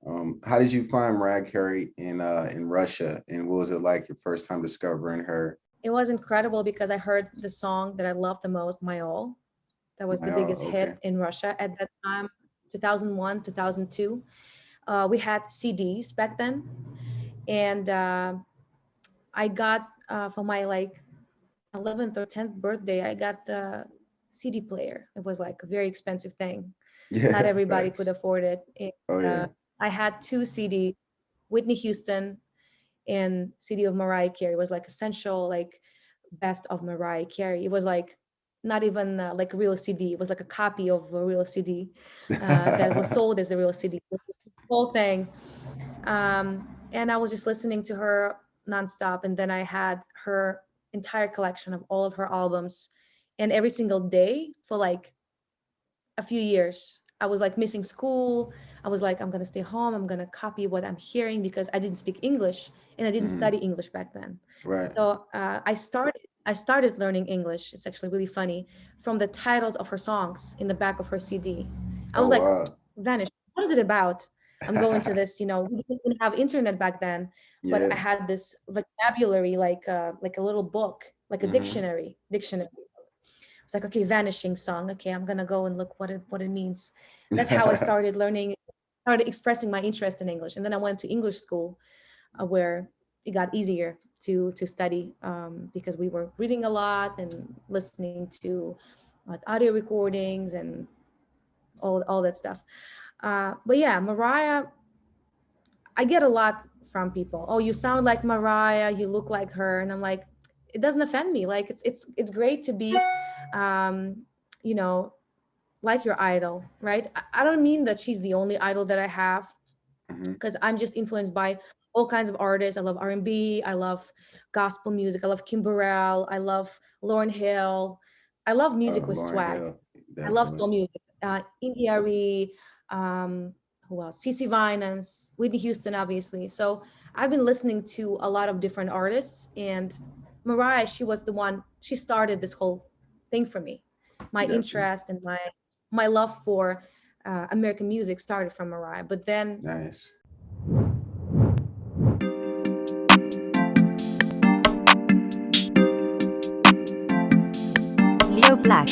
How did you find Mariah Carey in Russia, and what was it like your first time discovering her? It was incredible because I heard the song that I loved the most, My All. That was the Like, oh, biggest hit okay. in Russia at that time, 2001, 2002. We had CDs back then. And I got for my like 11th or 10th birthday, I got the CD player. It was like a very expensive thing. Not Yeah, everybody could facts. afford it. And, Oh yeah. I had two CD, Whitney Houston and CD of Mariah Carey. It was like essential, like best of Mariah Carey. It was like not even like a real CD. It was like a copy of a real CD that was sold as a real CD. The whole thing. And I was just listening to her nonstop. And then I had her entire collection of all of her albums. And every single day for like a few years, I was like missing school. I was like, I'm going to stay home. I'm going to copy what I'm hearing because I didn't speak English and I didn't Hmm. study English back then. Right. So I started learning English. It's actually really funny from the titles of her songs in the back of her CD. I was Oh like, wow. vanish. What is it about? I'm going to this. We didn't even have internet back then, but I Yeah. had this vocabulary like a little book, like a Hmm. dictionary. It's like, okay, vanishing song. Okay, I'm gonna go and look what it means. That's how I started learning, started expressing my interest in English. And then I went to English school, where it got easier to study, because we were reading a lot and listening to like audio recordings and all that stuff. But yeah, Mariah, I get a lot from people. Oh, you sound like Mariah, you look like her, and I'm like, it doesn't offend me. Like it's great to be, um, you know, like your idol, right? I don't mean that she's the only idol that I have, Hmm. because I'm just influenced by all kinds of artists. I love R&B, I love gospel music, I love Kim Burrell, I love Lauryn Hill. I love music with Lauren swag. Hill, I love definitely. soul music. Indie Ari, who else? CC Winans, Whitney Houston, obviously. So I've been listening to a lot of different artists, and Mariah, she was the one. She started this whole thing for me. My Definitely. interest and my love for American music started from Mariah. But then, Nice. Leo Black.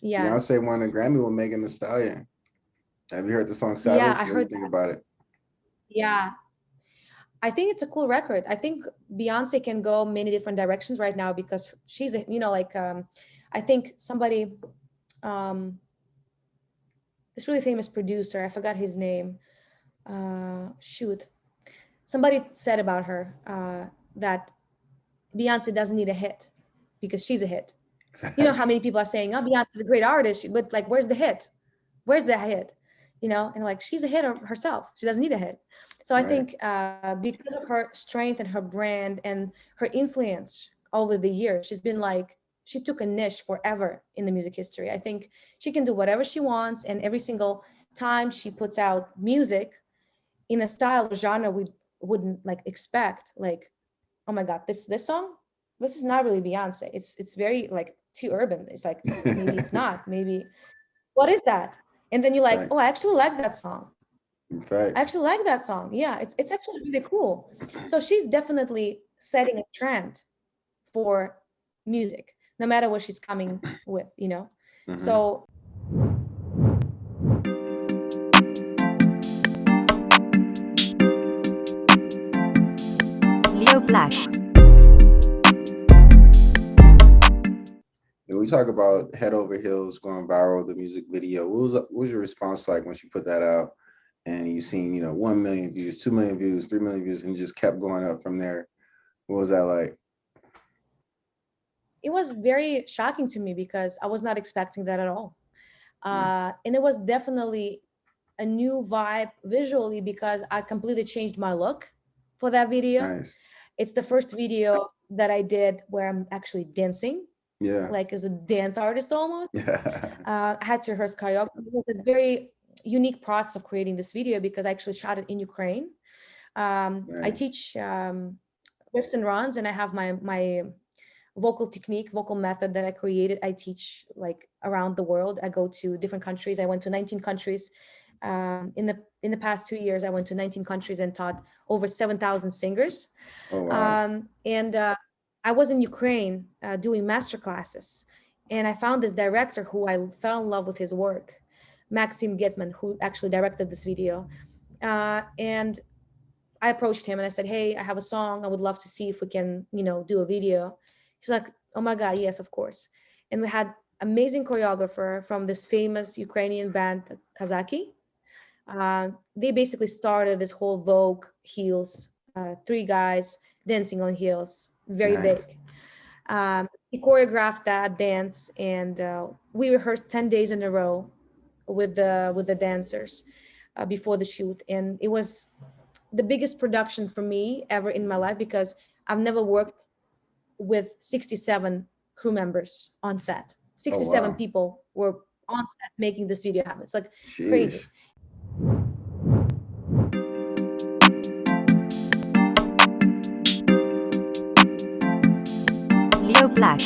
yeah, Beyonce won a Grammy with Megan Thee Stallion. Have you heard the song yeah, Savage? I What do you heard think that. about it? Yeah, I think it's a cool record. I think Beyonce can go many different directions right now because she's a, like, I think somebody, um, this really famous producer, I forgot his name. Shoot, somebody said about her that Beyonce doesn't need a hit because she's a hit. You know how Facts. many people are saying, "Oh, Beyonce's a great artist," but like, where's the hit? Where's the hit? And like she's a hit herself. She doesn't need a hit. So I Right. think because of her strength and her brand and her influence over the years, she's been like she took a niche forever in the music history. I think she can do whatever she wants, and every single time she puts out music in a style or genre we wouldn't like expect, like, oh my god, this song, this is not really Beyonce. It's very like too urban. It's like, maybe it's not, maybe what is that? And then you're like, oh, I Facts. actually like that song. I Facts. actually like that song. Yeah, it's actually really cool. So she's definitely setting a trend for music, no matter what she's coming with. Hmm. So Leo Black. And we talk about Head Over Heels going viral, the music video. What was your response like when she put that out and you seen, 1 million views, 2 million views, 3 million views, and just kept going up from there? What was that like? it was very shocking to me because I was not expecting that at all. Mm, And it was definitely a new vibe visually because I completely changed my look for that video. nice. It's the first video that I did where I'm actually dancing, Yeah. like as a dance artist almost. Yeah. I had to rehearse choreography. It was a very unique process of creating this video because I actually shot it in Ukraine. I Nice. teach riffs and runs, and I have my vocal technique, vocal method that I created. I teach like around the world. I go to different countries. I went to 19 countries. In the past 2 years, I went to 19 countries and taught over 7,000 singers. Oh wow. And I was in Ukraine doing master classes, and I found this director who I fell in love with his work, Maxim Getman, who actually directed this video. And I approached him and I said, "Hey, I have a song. I would love to see if we can, do a video." He's like, "Oh my God, yes, of course." And we had amazing choreographer from this famous Ukrainian band, Kazaki. They basically started this whole Vogue heels, three guys dancing on heels, very Nice. big. He choreographed that dance, and we rehearsed 10 days in a row with the dancers before the shoot, and it was the biggest production for me ever in my life because I've never worked with 67 crew members on set. Oh 67 wow. people were on set making this video happen. It's like crazy. Sheesh. Leo Black.